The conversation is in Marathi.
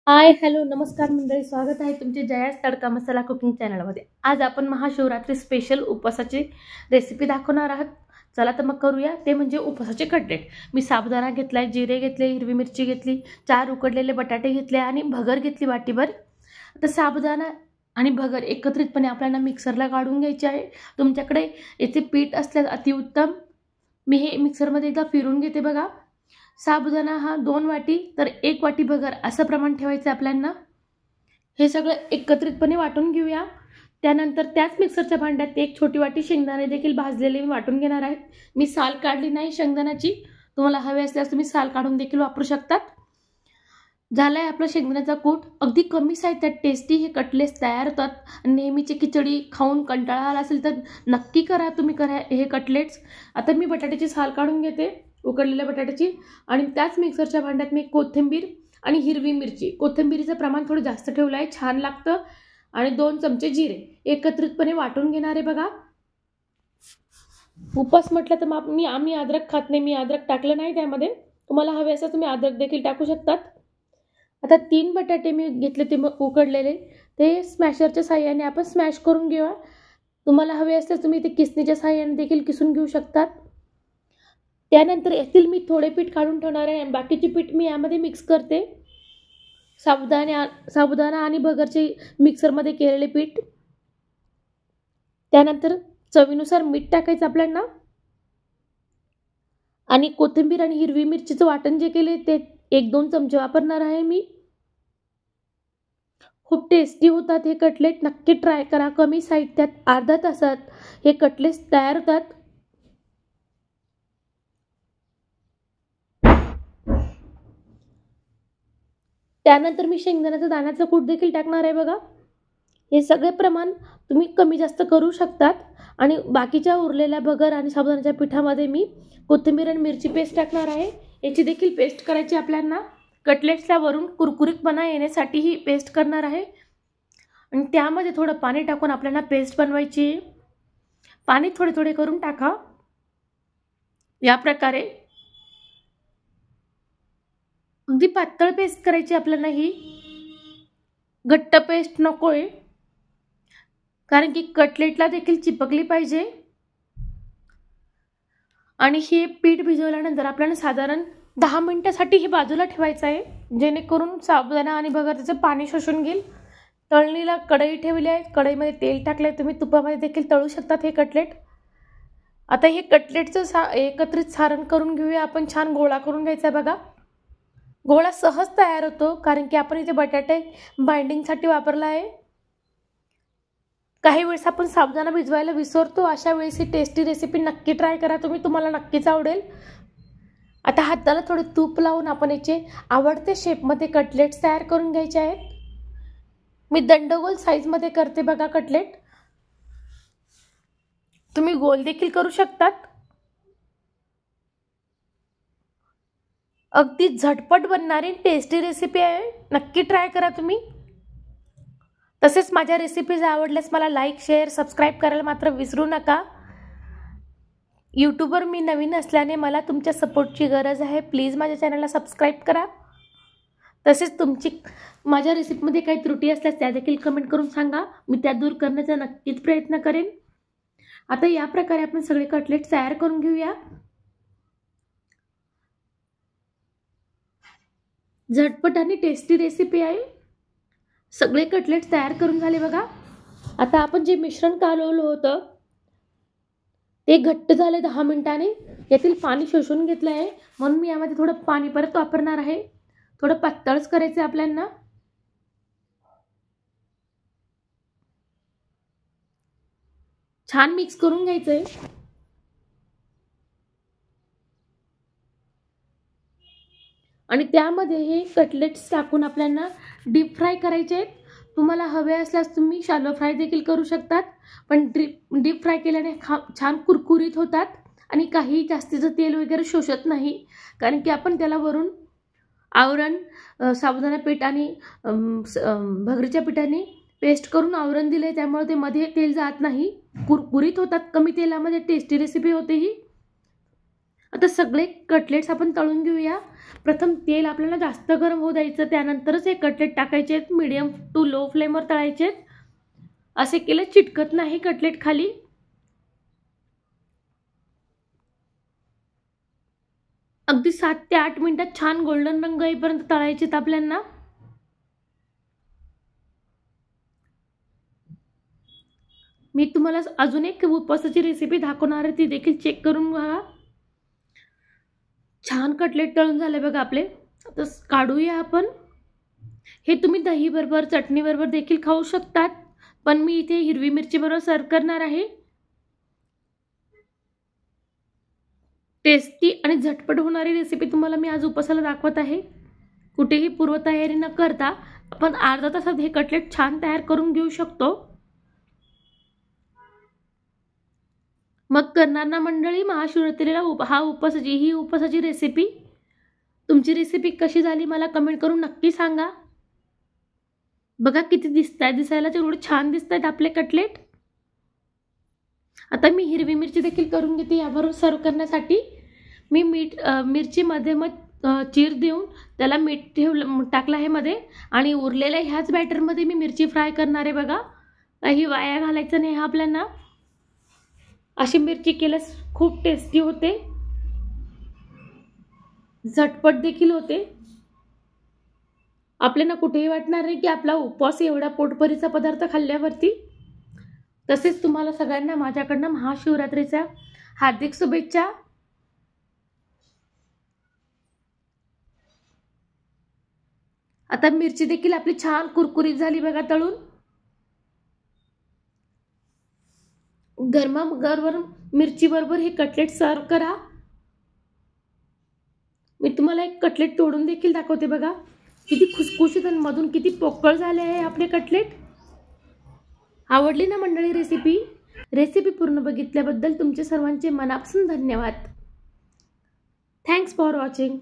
हाय हॅलो नमस्कार मंडळी, स्वागत आहे तुमचे जयास तडका मसाला कुकिंग चॅनलमध्ये। आज आपण महाशिवरात्री स्पेशल उपवासाची रेसिपी दाखवणार आहोत। चला तर मग करूया, ते म्हणजे उपवासाचे कटलेट। मी साबुदाणा घेतलाय, जिरे घेतले, हिरवी मिरची घेतली, 4 उकडलेले बटाटे घेतले आणि भगर घेतली वाटीभर। आता साबुदाणा आणि भगर एकत्रितपणे आपल्याला मिक्सरला काढून घ्यायचे आहे। तुमच्याकडे याचे पीठ असल्यास अतिउत्तम। मी हे मिक्सरमध्ये एकदा फिरून घेते बघा। साबुदाणा हा 2 वाटी तर 1 वाटी भगर असं प्रमाण ठेवायचं आपल्याला। हे सगळं एकत्रितपणे वाटून घेऊया। त्यानंतर त्याच मिक्सरच्या भांड्यात 1 छोटी वाटी शेंगदाणे देखील भाजलेले मी वाटून घेणार आहे। मी साल काढली नाही शेंगदाण्याची, तुम्हाला हवे असल्यास तुम्ही साल काढून देखील वापरू शकतात। झालाय आपला शेंगदाण्याचा कूट। अगदी कमी साहित्यात टेस्टी हे कटलेट्स तयार होतात। नेहमीची खिचडी खाऊन कंटाळा आला असेल तर नक्की करा तुम्ही हे कटलेट्स। आता मी बटाट्याची साल काढून घेते, उकडलेल्या बटाट्याची, आणि त्याच मिक्सरच्या भांड्यात मी कोथिंबीर आणि हिरवी मिरची, कोथिंबीरीचं प्रमाण थोडं जास्त ठेवलं आहे, छान लागतं, आणि 2 चमचे जिरे एकत्रितपणे वाटून घेणार आहे बघा। उपास म्हटलं तर आम्ही अद्रक खात नाही, मी अद्रक टाकलं नाही त्यामध्ये। तुम्हाला हवे असं तुम्ही अद्रक देखील टाकू शकतात। आता 3 बटाटे मी घेतले, ते उकडलेले, ते स्मॅशरच्या साहाय्याने आपण स्मॅश करून घेऊया। तुम्हाला हवे असल्यास तुम्ही ते किसणीच्या साहाय्याने देखील किसून घेऊ शकतात। त्यानंतर यातील मी थोडे पीठ काढून ठेवणार आहे आणि बाकीचे पीठ मी यामध्ये मिक्स करते। साबुदाणा आणि भगरचे मिक्सरमध्ये केलेले पीठ। त्यानंतर चवीनुसार मीठ टाकायचं आपल्याला, आणि कोथिंबीर आणि हिरवी मिरचीचं वाटण जे केले ते 1-2 चमचे वापरणार आहे मी। खूप टेस्टी होतात हे कटलेट, नक्की ट्राय करा। कमी साहित्यात अर्ध्या तासात हे कटलेट्स तयार होतात। त्यानंतर मी शेंगदाण्याचा दाण्याचा कूट देखील टाकणार आहे बघा। हे सगळे प्रमाण तुम्ही कमी जास्त करू शकतात। आणि बाकीच्या उरलेल्या भगर आणि साबुदाण्याच्या पिठामध्ये मी कोथिंबीर आणि मिरची पेस्ट टाकणार आहे। याची देखील पेस्ट करायची आपल्याला। कटलेट्सला वरून कुरकुरीतपणा येण्यासाठी ही पेस्ट करणार आहे, आणि त्यामध्ये थोडं पाणी टाकून आपल्याला पेस्ट बनवायची आहे। पाणी थोडे थोडे करून टाका। या प्रकारे अगदी पातळ पेस्ट करायची आपल्याला, ही घट्ट पेस्ट नकोय, कारण की कटलेटला देखील चिपकली पाहिजे। आणि हे पीठ भिजवल्यानंतर आपल्याला साधारण 10 मिनिटांसाठी हे बाजूला ठेवायचं आहे, जेणेकरून साबुदाणा आणि भगर त्याचं पाणी शोषून घेईल। तळणीला कढई ठेवली आहे, कढईमध्ये तेल टाकले, तुम्ही तुपामध्ये देखील तळू शकतात हे कटलेट। आता हे कटलेटचं एकत्रित सारण करून घेऊया आपण। छान गोळा करून घ्यायचा बघा। गोळा सहज तयार होतो, कारण की आपण इथे बटाटे बाइंडिंगसाठी वापरला आहे। काही वेळेस आपण साबुदाणा भिजवायला विसरतो, अशा वेळेस ही टेस्टी रेसिपी नक्की ट्राय करा तुम्ही, तुम्हाला नक्कीच आवडेल। आता हाताला थोडे तूप लावून आपण याचे आवडते शेपमध्ये कटलेट्स तयार करून घ्यायचे आहेत। मी दंडगोल साईजमध्ये करते बघा कटलेट, तुम्ही गोल देखील करू शकतात। अगदी झटपट बनणारी टेस्टी रेसिपी आहे, नक्की ट्राय करा तुम्ही। तसेच माझ्या रेसिपीज आवडल्यास मला लाईक, शेअर, सबस्क्राईब करायला मात्र विसरू नका। यूट्यूबवर मी नवीन असल्याने मला तुमच्या सपोर्टची गरज आहे, प्लीज माझ्या चॅनलला सबस्क्राईब करा। तसेच तुमची माझ्या रेसिपीमध्ये काही त्रुटी असल्यास त्या देखील कमेंट करून सांगा, मी त्या दूर करण्याचा नक्कीच प्रयत्न करेन। आता या प्रकारे आपण सगळे कटलेट तयार करून घेऊया। झटपट आणि टेस्टी रेसिपी आहे। सगळे कटलेट तयार करून झाले बघा। आता आपण जे मिश्रण कालवलं होतं ते घट्ट झाले 10 मिनिटांनी, यातील पाणी शोषून घेतलं आहे, म्हणून मी यामध्ये थोडं पाणी परत वापरणार आहे। थोडं पातळच करायचं आपल्याला। छान मिक्स करून घ्यायचंय। आणि त्यामध्ये हे कटलेट्स टाकून आपल्याला डीप फ्राय करायचे आहेत। तुम्हाला हवे असल्यास तुम्ही शॅलो फ्राय देखील करू शकतात, पण डीप फ्राय केल्याने छान कुरकुरीत होतात आणि काही जास्तीचं तेल वगैरे शोषत नाही, कारण की आपण त्याला वरून आवरण साबुदाणा पीठ आणि भगरीच्या पिठाने पेस्ट करून आवरण दिले, त्यामुळे ते मध्ये तेल जात नाही, कुरकुरीत होतात, कमी तेलामध्ये टेस्टी रेसिपी होते ही। आता सगळे कटलेट्स आपण तळून घेऊया. प्रथम तेल आपल्याला जास्त गरम होऊ द्यायचं, त्यानंतरच हे कटलेट टाकायचे आहेत. मीडियम टू लो फ्लेमवर तळायचे आहेत. असे केलं चिटकत नाही कटलेट खाली. अगदी 7 ते 8 मिनिटात छान गोल्डन रंग येईपर्यंत तळायचे आहेत आपल्याला. मी तुम्हाला अजून एक उपवासाची रेसिपी दाखवणार आहे, ती देखील चेक करून बघा. छान कटलेट तळून झाले बघा आपले. आता काढूया आपण. हे तुम्ही दही बरोबर चटणी बरोबर देखील खाऊ शकतात, पण मी इथे हिरवी मिरची बरोबर सर्व करणार आहे. टेस्टी आणि झटपट होणारी रेसिपी तुम्हाला मी आज उपवासाला दाखवत आहे. कुठेही पूर्वतयारी न करता आपण अर्धा तासात हे कटलेट छान तयार करून घेऊ शकतो. मग करणार ना मंडळी महाशिवरात्रीला ही उपवासाची रेसिपी. तुमची रेसिपी कशी झाली मला कमेंट करून नक्की सांगा. बघा किती दिसायला तेवढे छान दिसतायत आपले कटलेट. आता मी हिरवी मिरची देखील करून घेते याबरोबर सर्व करण्यासाठी. मी मिरची मध्ये चीर देऊन त्याला मीठ टाकलं आहे मध्ये, आणि उरलेल्या ह्याच बॅटरमध्ये मी मिरची फ्राय करणार आहे बघा. काही वाया घालायचं नाही आपल्याला. अशी मिरची केल्यास खूप टेस्टी होते, झटपट देखील होते. आपल्याला कुठेही वाटणार नाही की आपला उपवास एवढा पोटभरीचा पदार्थ खाल्ल्यावरती. तसेच तुम्हाला सगळ्यांना माझ्याकडनं महाशिवरात्रीच्या हार्दिक शुभेच्छा. आता मिरची देखील आपली छान कुरकुरीत झाली बघा तळून. गरमागरम मिरची बरोबर हे कटलेट सर्व करा. मी तुम्हाला एक कटलेट तोडून देखील दाखवते बघा. किती खुसखुशीत आणि मधून किती पोकळ झाले आहे आपले कटलेट. आवडली ना मंडळी रेसिपी पूर्ण बघितल्याबद्दल तुमचे सर्वांचे मनापासून धन्यवाद. Thanks for watching.